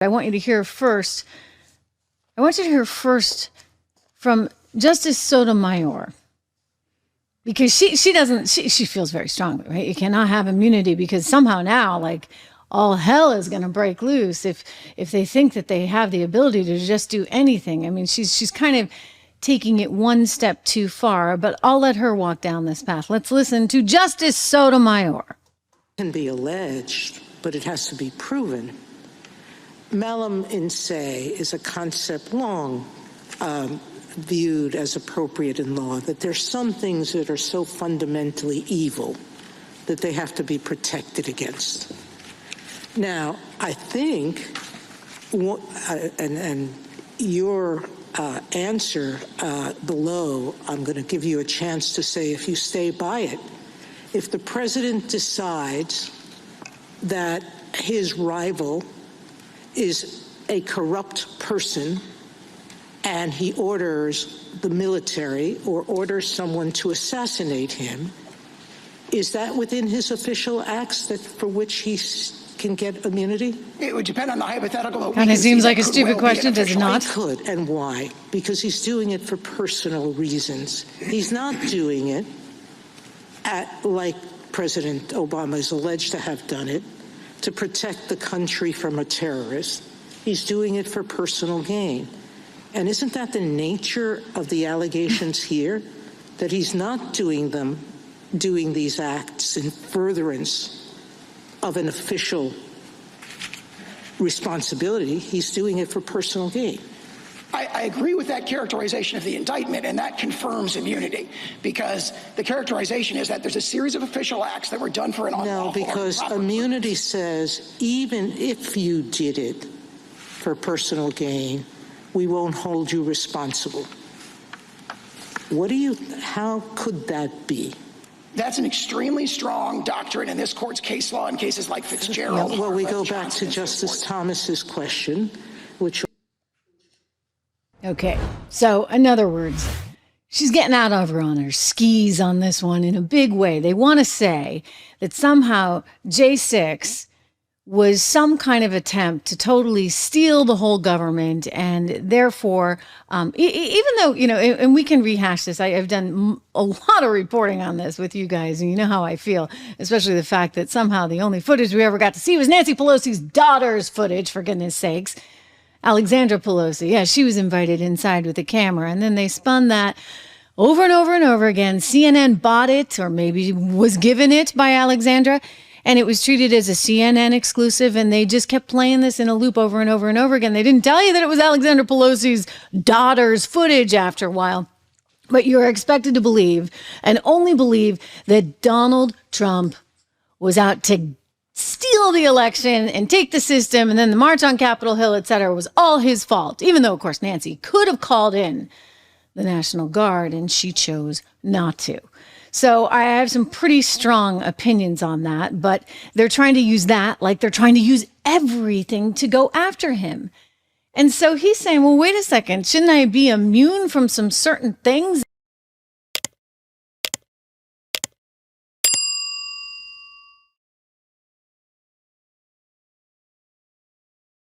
I want you to hear first. I want you to hear first from Justice Sotomayor, because she feels very strongly, right? You cannot have immunity because somehow now, like, all hell is going to break loose if they think that they have the ability to just do anything. I mean, she's kind of taking it one step too far, but I'll let her walk down this path. Let's listen to Justice Sotomayor. Can be alleged, but it has to be proven. Malum in se is a concept long viewed as appropriate in law, that there's some things that are so fundamentally evil that they have to be protected against. Now, I think, and your answer below, I'm going to give you a chance to say if you stay by it. If the president decides that his rival is a corrupt person and he orders the military or orders someone to assassinate him, is that within his official acts that for which he can get immunity? It would depend on the hypothetical. Kind of seems like a stupid question, does it not? It could, and why? Because he's doing it for personal reasons. He's not doing it like President Obama is alleged to have done it, to protect the country from a terrorist. He's doing it for personal gain. And isn't that the nature of the allegations here? That he's not doing these acts in furtherance of an official responsibility. He's doing it for personal gain. I agree with that characterization of the indictment, and that confirms immunity, because the characterization is that there's a series of official acts that were done for an unlawful. No, because immunity says even if you did it for personal gain, we won't hold you responsible. How could that be? That's an extremely strong doctrine in this court's case law in cases like Fitzgerald. Well, we go back to Justice Thomas's question, which... Okay, so in other words, she's getting out over on her skis on this one in a big way. They want to say that somehow J6 was some kind of attempt to totally steal the whole government, and therefore, even though, you know, and we can rehash this, I've done a lot of reporting on this with you guys, and you know how I feel, especially the fact that somehow the only footage we ever got to see was Nancy Pelosi's daughter's footage, for goodness sakes. Alexandra Pelosi, yeah, she was invited inside with a camera, and then they spun that over and over and over again. CNN bought it, or maybe was given it by Alexandra, and it was treated as a CNN exclusive, and they just kept playing this in a loop over and over and over again. They didn't tell you that it was Alexandra Pelosi's daughter's footage after a while, but you're expected to believe, and only believe, that Donald Trump was out to steal the election and take the system, and then the march on Capitol Hill, etc., was all his fault, even though, of course, Nancy could have called in the National Guard, and she chose not to. So I have some pretty strong opinions on that, but they're trying to use that like they're trying to use everything to go after him. And so he's saying, well, wait a second, shouldn't I be immune from some certain things?